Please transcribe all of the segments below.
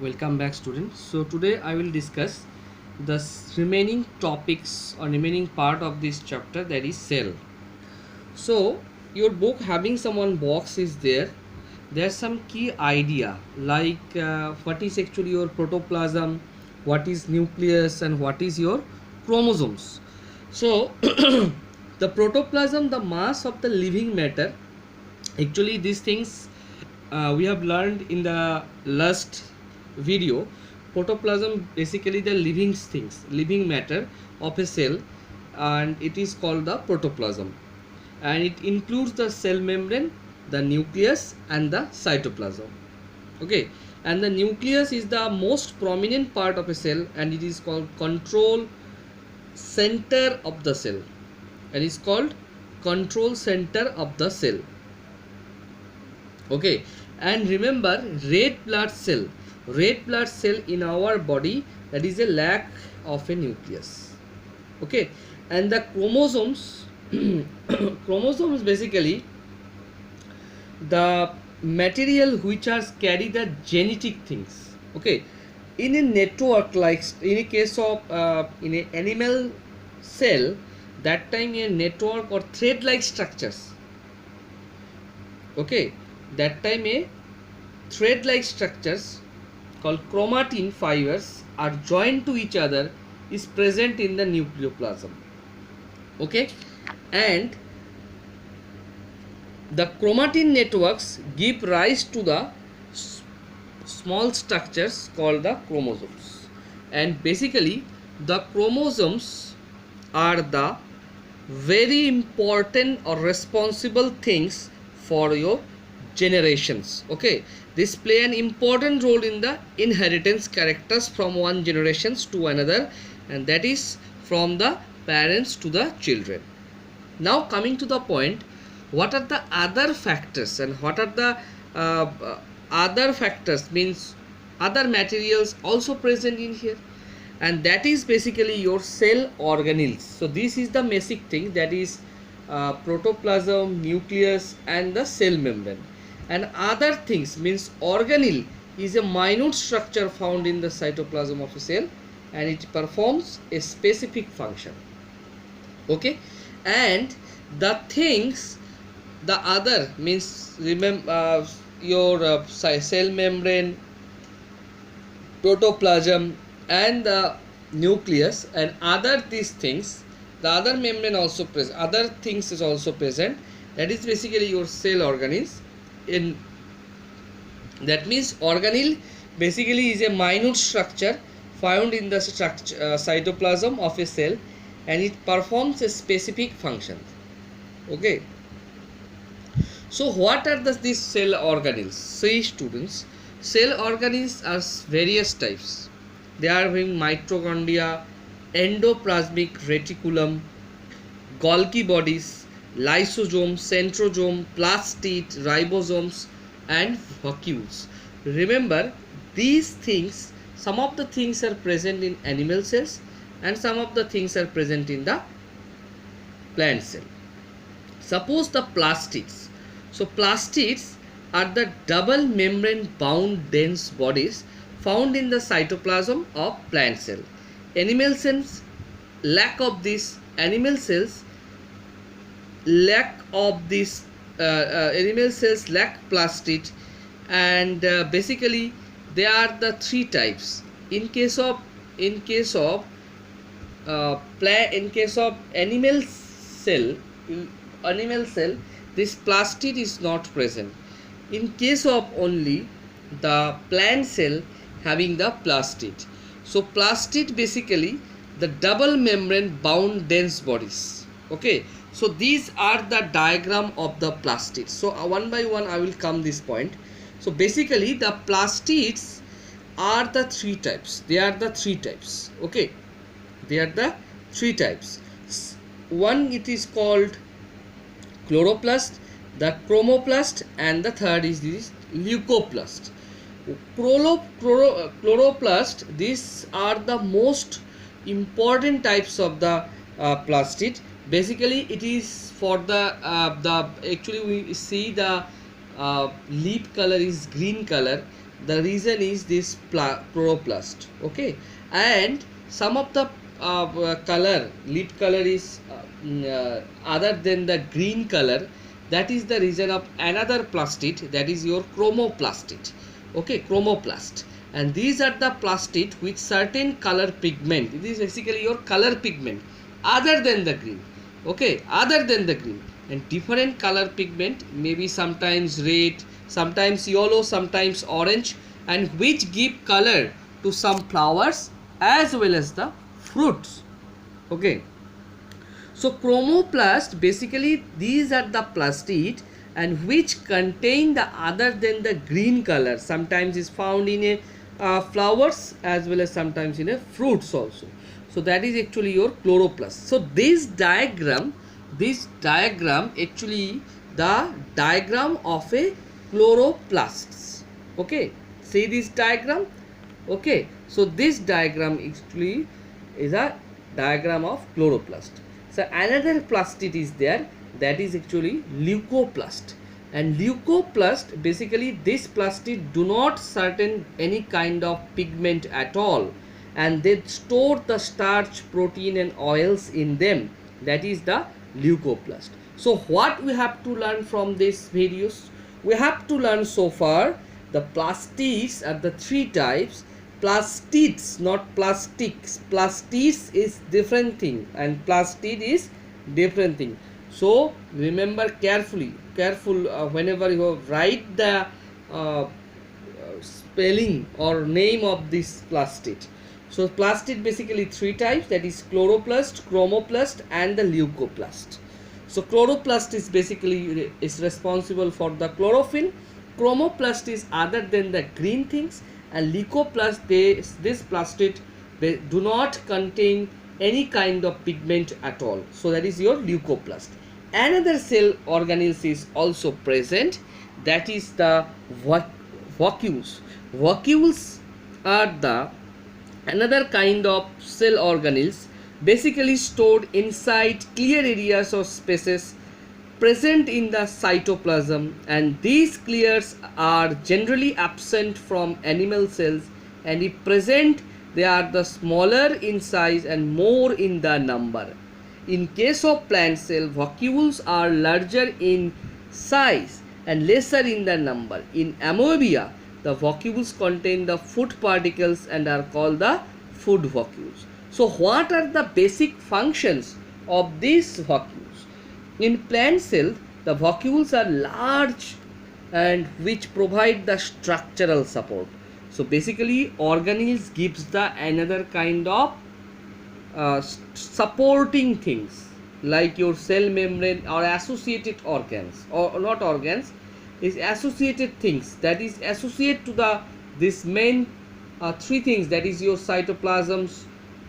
Welcome back, students. So today I will discuss the remaining topics or remaining part of this chapter, that is cell. So your book having some one box is there. There's some key idea like what is actually your protoplasm, what is nucleus, and what is your chromosomes. So the protoplasm, the mass of the living matter. Actually, these things we have learned in the last video. Protoplasm basically the living things, living matter of a cell, and it is called the protoplasm, and it includes the cell membrane, the nucleus, and the cytoplasm. Okay, and the nucleus is the most prominent part of a cell, and it is called control center of the cell, and it's called control center of the cell. Okay, and remember, red blood cell in our body, that is a lack of a nucleus. Okay, and the chromosomes chromosomes basically the material which are carry the genetic things. Okay, in a network, like in a case of in a animal cell, that time a network or thread like structures. Okay, that time a thread like structures called chromatin fibers are joined to each other is present in the nucleoplasm. Okay, and the chromatin networks give rise to the small structures called the chromosomes, and basically the chromosomes are the very important or responsible things for your generations. Okay, this play an important role in the inheritance characters from one generations to another, and that is from the parents to the children. Now coming to the point, what are the other factors, and what are the other factors, means other materials also present in here, and that is basically your cell organelles. So this is the basic thing, that is protoplasm, nucleus, and the cell membrane. And other things means organelle is a minute structure found in the cytoplasm of a cell, and it performs a specific function. Okay, and the things, the other means, remember your cell membrane, protoplasm, and the nucleus, and other these things, the other membrane also present, other things is also present, that is basically your cell organelles. In that means organelle basically is a minute structure found in the cytoplasm of a cell, and it performs a specific function. Okay, so what are these cell organelles? See students, cell organelles are various types. They are having mitochondria, endoplasmic reticulum, Golgi bodies, lysosome, centrosome, plastid, ribosomes, and vacuoles. Remember, these things, some of the things are present in animal cells, and some of the things are present in the plant cell. Suppose the plastids. So plastids are the double membrane bound dense bodies found in the cytoplasm of plant cell. Animal cells lack of this. Animal cells lack plastid, and basically they are the three types. In case of animal cell, this plastid is not present. In case of only the plant cell, having the plastid. So plastid basically the double membrane bound dense bodies. Okay, so these are the diagram of the plastids. So one by one I will come this point. So basically the plastids are the three types. They are the three types. Okay, they are the three types. One, it is called chloroplast, the chromoplast, and the third is this leucoplast. Chloroplast, these are the most important types of the plastid. Basically it is for the actually we see the leaf color is green color, the reason is this chloroplast. Okay, and some of the color, lead color is other than the green color, that is the reason of another plastid, that is your chromoplastid. Okay, chromoplast. And these are the plastid with certain color pigment. It is basically your color pigment other than the green. Okay, other than the green, and different color pigment, maybe sometimes red, sometimes yellow, sometimes orange, and which give color to some flowers as well as the fruits. Okay, so chromoplast, basically these are the plastid and which contain the other than the green color, sometimes is found in a flowers as well as sometimes in a fruits also. So that is actually your chloroplast. So this diagram actually the diagram of a chloroplasts. Okay, see this diagram. Okay, so this diagram actually is a diagram of chloroplast. So another plastid is there, that is actually leucoplast. And leucoplast, basically this plastid do not certain any kind of pigment at all, and they store the starch, protein and oils in them, that is the leucoplast. So what we have to learn from this videos? We have to learn so far the plastids are the three types. Plastids, not plastics. Plastids is different thing and plastid is different thing. So remember careful whenever you write the spelling or name of this plastid. So plastid basically three types, that is chloroplast, chromoplast and the leucoplast. So chloroplast is basically is responsible for the chlorophyll. Chromoplast is other than the green things, and leucoplast, this plastid, they do not contain any kind of pigment at all. So that is your leucoplast. Another cell organelles is also present, that is the vacuoles. Vacuoles are the another kind of cell organelles, basically stored inside clear areas or spaces present in the cytoplasm, and these clears are generally absent from animal cells, and if present they are the smaller in size and more in the number. In case of plant cell, vacuoles are larger in size and lesser in the number. In amoeba, the vacuoles contain the food particles and are called the food vacuoles. So what are the basic functions of these vacuoles? In plant cell, the vacuoles are large and which provide the structural support. So basically organelles gives the another kind of supporting things like your cell membrane or associated organs, or not organs, is associated things, that is associate to the this main three things, that is your cytoplasms,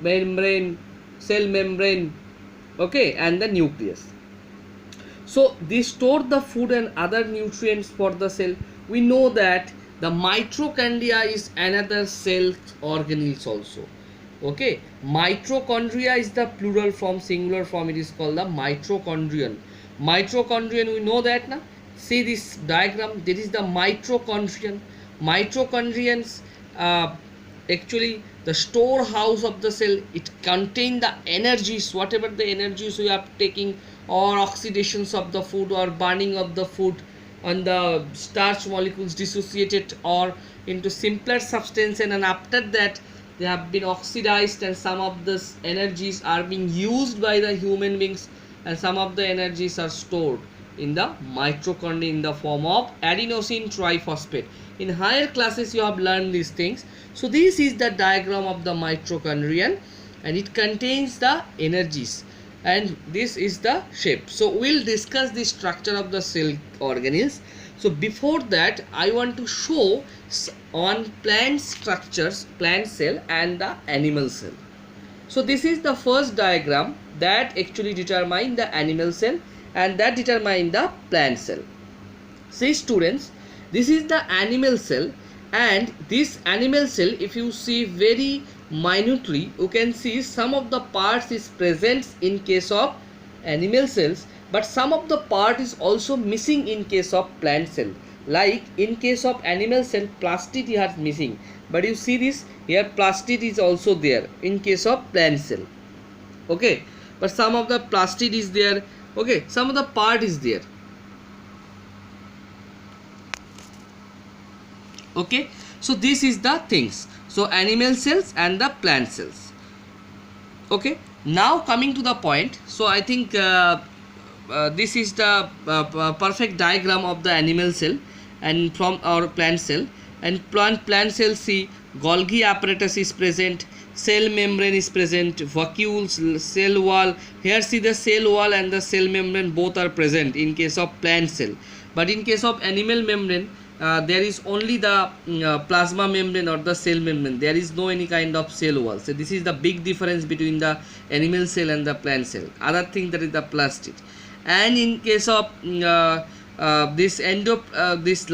membrane, cell membrane, okay, and the nucleus. So they store the food and other nutrients for the cell. We know that the mitochondria is another cell organelles also. Okay, mitochondria is the plural form, singular form it is called the mitochondrion. Mitochondrion, we know that now. See this diagram, this is the mitochondrion. Mitochondrions actually the storehouse of the cell. It contain the energies, whatever the energies we are taking, or oxidations of the food or burning of the food, and the starch molecules dissociated or into simpler substance, and after that they have been oxidized, and some of this energies are being used by the human beings, and some of the energies are stored in the mitochondria in the form of adenosine triphosphate. In higher classes you have learned these things. So this is the diagram of the mitochondrion, and it contains the energies, and this is the shape. So we'll discuss the structure of the cell organelles. So before that I want to show on plant structures, plant cell and the animal cell. So this is the first diagram that actually determine the animal cell and that determine the plant cell. See students, this is the animal cell, and this animal cell, if you see very minutely, you can see some of the parts is present in case of animal cells, but some of the part is also missing in case of plant cell. Like in case of animal cell, plastid here is missing, but you see this here, plastid is also there in case of plant cell. Okay, but some of the plastid is there. Okay, some of the part is there. Okay, so this is the things. So animal cells and the plant cells. Okay, now coming to the point. So I think this is the perfect diagram of the animal cell and from our plant cell. And plant cell, see, Golgi apparatus is present, cell membrane is present, vacuoles, cell wall. Here see the cell wall and the cell membrane both are present in case of plant cell. But in case of animal membrane, there is only the plasma membrane or the cell membrane. There is no any kind of cell wall. So this is the big difference between the animal cell and the plant cell. Other thing, that is the plastid. And in case of this this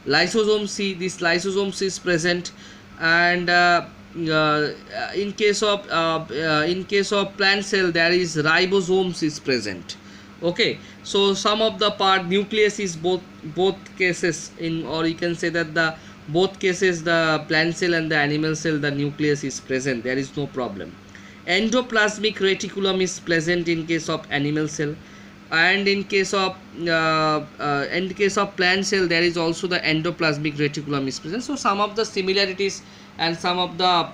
lysosomes, see, this lysosomes is present. And in case of plant cell, there is ribosomes is present. Okay, so some of the part nucleus is both cases in, or you can say that the both cases, the plant cell and the animal cell, the nucleus is present, there is no problem. Endoplasmic reticulum is present in case of animal cell, and in case of plant cell, there is also the endoplasmic reticulum is present. So some of the similarities and some of the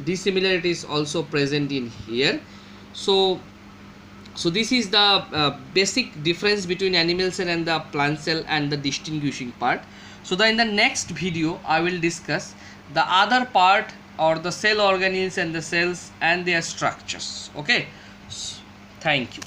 dissimilarities also present in here. So this is the basic difference between animal cell and the plant cell and the distinguishing part. So in the next video I will discuss the other part, or the cell organelles and the cells and their structures. Okay, thank you.